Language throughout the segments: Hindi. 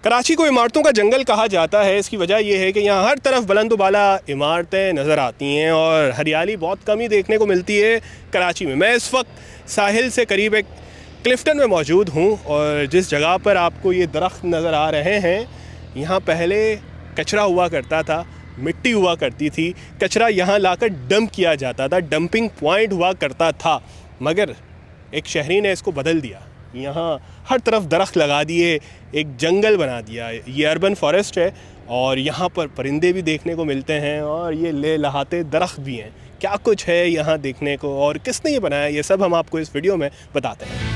कराची को इमारतों का जंगल कहा जाता है। इसकी वजह यह है कि यहाँ हर तरफ बुलंद बाला इमारतें नज़र आती हैं और हरियाली बहुत कम ही देखने को मिलती है कराची में। मैं इस वक्त साहिल से करीब एक क्लिफ्टन में मौजूद हूँ और जिस जगह पर आपको ये दरख्त नज़र आ रहे हैं, यहाँ पहले कचरा हुआ करता था, मिट्टी हुआ करती थी, कचरा यहाँ लाकर डंप किया जाता था, डंपिंग पॉइंट हुआ करता था। मगर एक शहरी ने इसको बदल दिया, यहाँ हर तरफ दरख्त लगा दिए, एक जंगल बना दिया। ये अर्बन फॉरेस्ट है और यहाँ पर परिंदे भी देखने को मिलते हैं और ये लहलहाते दरख्त भी हैं। क्या कुछ है यहाँ देखने को और किसने ये बनाया, ये सब हम आपको इस वीडियो में बताते हैं।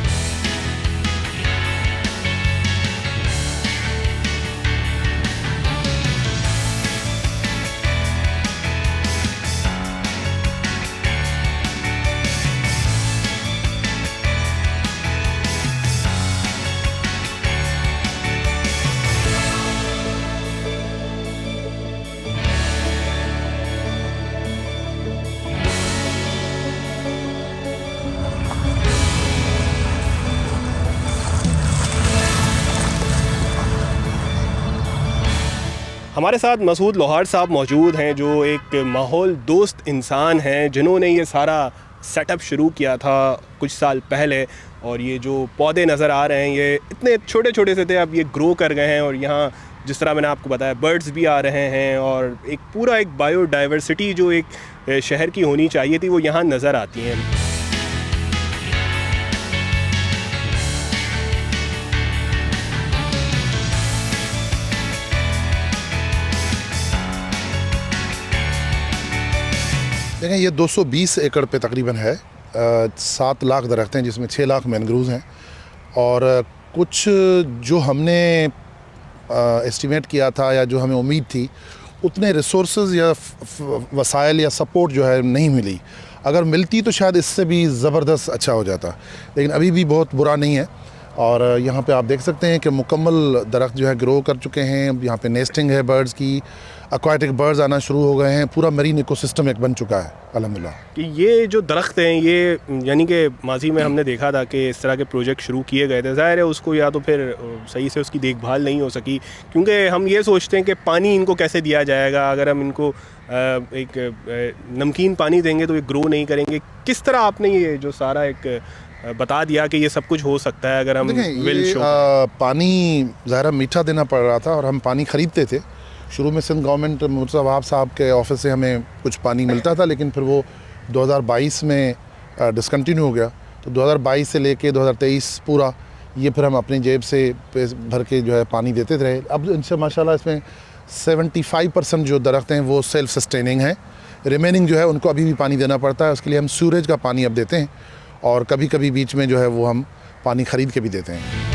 हमारे साथ मसूद लोहार साहब मौजूद हैं, जो एक माहौल दोस्त इंसान हैं, जिन्होंने ये सारा सेटअप शुरू किया था कुछ साल पहले। और ये जो पौधे नज़र आ रहे हैं ये इतने छोटे छोटे से थे, अब ये ग्रो कर गए हैं और यहाँ जिस तरह मैंने आपको बताया बर्ड्स भी आ रहे हैं और एक पूरा एक बायोडाइवर्सिटी जो एक शहर की होनी चाहिए थी वो यहाँ नज़र आती हैं। देखें, ये 220 एकड़ पे तकरीबन है। 7 लाख दरख्त हैं जिसमें 6 लाख मैनग्रोव्स हैं और कुछ जो हमने एस्टिमेट किया था या जो हमें उम्मीद थी उतने रिसोर्सेज या वसाइल या सपोर्ट जो है नहीं मिली। अगर मिलती तो शायद इससे भी ज़बरदस्त अच्छा हो जाता, लेकिन अभी भी बहुत बुरा नहीं है। और यहाँ पे आप देख सकते हैं कि मुकम्मल दरख्त जो है ग्रो कर चुके हैं। यहाँ पे नेस्टिंग है बर्ड्स की, एक्वाटिक बर्ड्स आना शुरू हो गए हैं, पूरा मरीन इकोसिस्टम एक बन चुका है अल्हम्दुलिल्लाह। कि ये जो दरख्त हैं ये यानी कि माजी में हमने देखा था कि इस तरह के प्रोजेक्ट शुरू किए गए थे, ज़ाहिर है उसको या तो फिर सही से उसकी देखभाल नहीं हो सकी, क्योंकि हम ये सोचते हैं कि पानी इनको कैसे दिया जाएगा। अगर हम इनको एक नमकीन पानी देंगे तो ये ग्रो नहीं करेंगे। किस तरह आपने ये जो सारा एक बता दिया कि ये सब कुछ हो सकता है अगर हम पानी ज़ाहिर मीठा देना पड़ रहा था और हम पानी ख़रीदते थे। शुरू में सिंध गवर्नमेंट मुर्तज़ा वहाब साहब के ऑफिस से हमें कुछ पानी मिलता था, लेकिन फिर वो 2022 में डिसकंटिन्यू हो गया। तो 2022 से लेके 2023 पूरा ये फिर हम अपनी जेब से भर के जो है पानी देते रहे। अब इनसे माशाल्लाह इसमें 75% जो दरख्त हैं वो सेल्फ सस्टेनिंग हैं। रिमेनिंग जो है उनको अभी भी पानी देना पड़ता है। उसके लिए हम सीवरेज का पानी अब देते हैं और कभी कभी बीच में जो है वो हम पानी ख़रीद के भी देते हैं।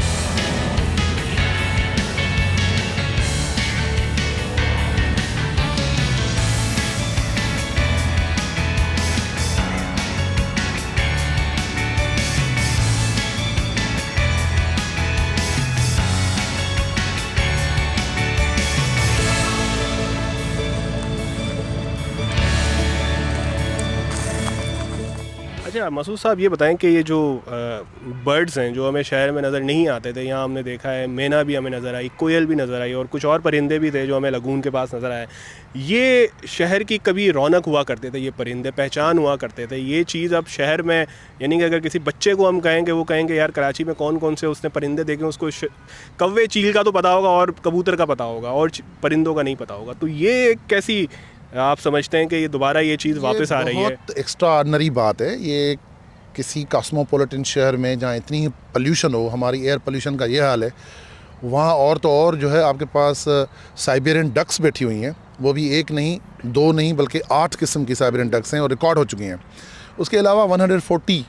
अच्छा मसूद साहब, ये बताएं कि ये जो बर्ड्स हैं जो हमें शहर में नज़र नहीं आते थे, यहाँ हमने देखा है मैना भी हमें नज़र आई, कोयल भी नज़र आई और कुछ और परिंदे भी थे जो हमें लगून के पास नज़र आए। ये शहर की कभी रौनक हुआ करते थे, ये परिंदे पहचान हुआ करते थे। ये चीज़ अब शहर में, यानी कि अगर किसी बच्चे को हम कहेंगे, वो कहेंगे यार कराची में कौन कौन से उसने परिंदे देखे, उसको कौवे चील का तो पता होगा और कबूतर का पता होगा और परिंदों का नहीं पता होगा। तो ये कैसी आप समझते हैं कि ये दोबारा ये चीज़ वापस आ रही है? बहुत एक्स्ट्राऑर्डिनरी बात है। ये किसी कॉस्मोपॉलिटन शहर में जहाँ इतनी ही पोल्यूशन हो, हमारी एयर पोल्यूशन का ये हाल है, वहाँ और तो और जो है आपके पास साइबेरियन डक्स बैठी हुई हैं। वो भी एक नहीं, 2 नहीं, बल्कि 8 किस्म की साइबेरियन डक्स हैं और रिकॉर्ड हो चुकी हैं। उसके अलावा 140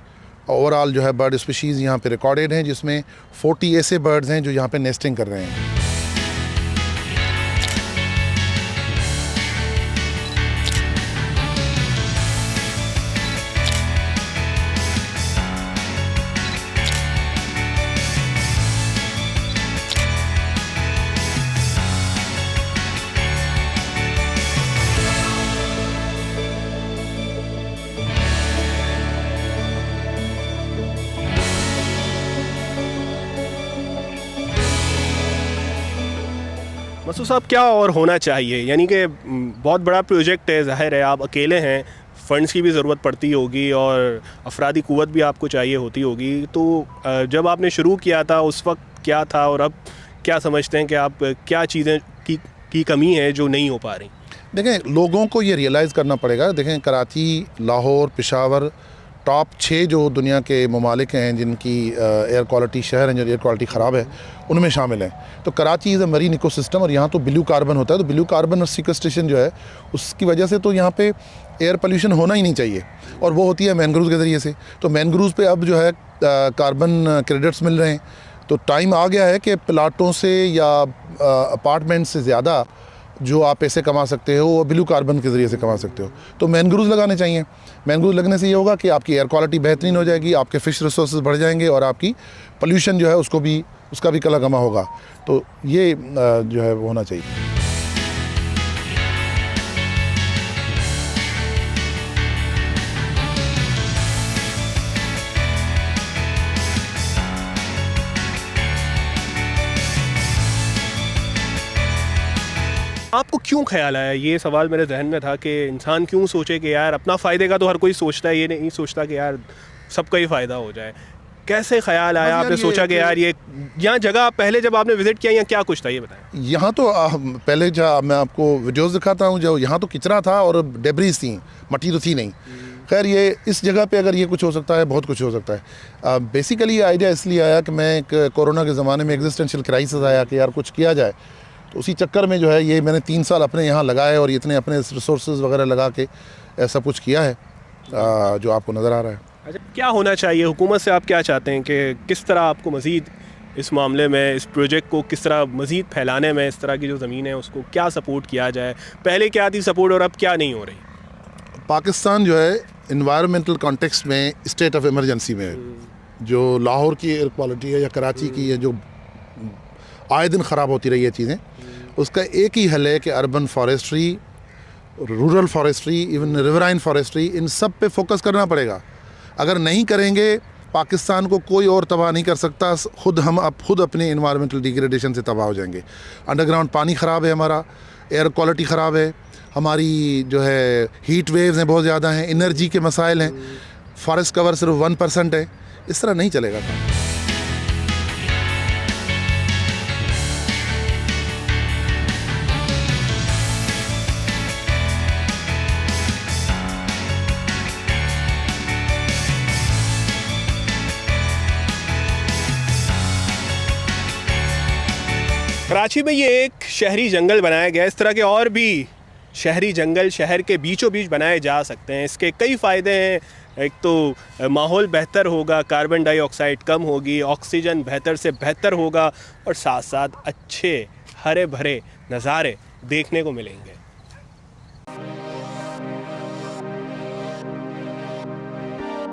ओवरऑल जो है बर्ड स्पीशीज़ यहाँ पे रिकॉर्डेड हैं, जिसमें 40 ऐसे बर्ड्स हैं जो यहाँ पे नेस्टिंग कर रहे हैं। मसूद साहब, क्या और होना चाहिए? यानी कि बहुत बड़ा प्रोजेक्ट है, ज़ाहिर है आप अकेले हैं, फ़ंड्स की भी ज़रूरत पड़ती होगी और अफरादी क़ुव्वत भी आपको चाहिए होती होगी। तो जब आपने शुरू किया था उस वक्त क्या था और अब क्या समझते हैं कि आप क्या चीज़ें की कमी है जो नहीं हो पा रही? देखें, लोगों को ये रियलाइज़ करना पड़ेगा। देखें, कराची, लाहौर, पेशावर टॉप 6 जो दुनिया के ममालिक हैं जिनकी एयर क्वालिटी, शहर हैं जो एयर क्वालिटी ख़राब है, उनमें शामिल हैं। तो Karachi is a marine ecosystem और यहाँ तो ब्लू कार्बन होता है। तो ब्लू कार्बन और सीक्वेस्ट्रेशन जो है उसकी वजह से तो यहाँ पे एयर पोल्यूशन होना ही नहीं चाहिए, और वो होती है मैनग्रोव्स के ज़रिए से। तो मैनग्रोव्स पे अब जो है कार्बन क्रेडिट्स मिल रहे हैं। तो टाइम आ गया है कि प्लाटों से या अपार्टमेंट से ज़्यादा जो आप पैसे कमा सकते हो वो ब्लू कार्बन के ज़रिए से कमा सकते हो। तो मैनग्रोव्स लगाने चाहिए। मैनग्रोव्स लगने से ये होगा कि आपकी एयर क्वालिटी बेहतरीन हो जाएगी, आपके फ़िश रिसोर्सेज बढ़ जाएंगे और आपकी पोल्यूशन जो है उसका भी कला कमा होगा। तो ये जो है वो होना चाहिए। आपको क्यों ख्याल आया, ये सवाल मेरे जहन में था कि इंसान क्यों सोचे कि यार अपना फ़ायदे का तो हर कोई सोचता है, ये नहीं सोचता कि यार सबका ही फ़ायदा हो जाए। कैसे ख्याल आया, आपने सोचा कि यार ये यहाँ जगह पहले जब आपने विज़िट किया यहाँ क्या कुछ था, ये बताएं। यहाँ तो पहले जब मैं आपको वीडियोस दिखाता हूँ, जो यहाँ तो किचरा था और डेब्रीज थी, मट्टी तो थी नहीं। खैर, ये इस जगह पे अगर ये कुछ हो सकता है, बहुत कुछ हो सकता है। बेसिकली आइडिया इसलिए आया कि मैं एक कोरोना के ज़माने में एग्जिस्टेंशियल क्राइसिस आया कि यार कुछ किया जाए। तो उसी चक्कर में जो है ये मैंने 3 साल अपने यहाँ लगाए और इतने अपने रिसोर्सेज वगैरह लगा के ऐसा कुछ किया है जो आपको नज़र आ रहा है। अच्छा, क्या होना चाहिए हुकूमत से? आप क्या चाहते हैं कि किस तरह आपको मज़ीद इस मामले में, इस प्रोजेक्ट को किस तरह मज़ीद फैलाने में, इस तरह की जो ज़मीन है उसको क्या सपोर्ट किया जाए? पहले क्या थी सपोर्ट और अब क्या नहीं हो रही? पाकिस्तान जो है इन्वायरमेंटल कॉन्टेक्स्ट में स्टेट ऑफ इमरजेंसी में है। जो लाहौर की एयर क्वालिटी है या कराची की है, जो आए दिन ख़राब होती रही है चीज़ें, उसका एक ही हल है कि urban forestry, rural forestry, even riverine forestry, इन सब पे फोकस करना पड़ेगा। अगर नहीं करेंगे, पाकिस्तान को कोई और तबाह नहीं कर सकता। खुद अपने इन्वायरमेंटल डिग्रेडेशन से तबाह हो जाएंगे। अंडरग्राउंड पानी ख़राब है, हमारा एयर क्वालिटी ख़राब है, हमारी जो है हीट वेव्स हैं बहुत ज़्यादा हैं, एनर्जी के मसाइल हैं, फॉरेस्ट कवर सिर्फ 1% है। इस तरह नहीं चलेगा काम। कराची में ये एक शहरी जंगल बनाया गया है। इस तरह के और भी शहरी जंगल शहर के बीचों बीच बनाए जा सकते हैं। इसके कई फ़ायदे हैं। एक तो माहौल बेहतर होगा, कार्बन डाइऑक्साइड कम होगी, ऑक्सीजन बेहतर से बेहतर होगा और साथ साथ अच्छे हरे भरे नज़ारे देखने को मिलेंगे।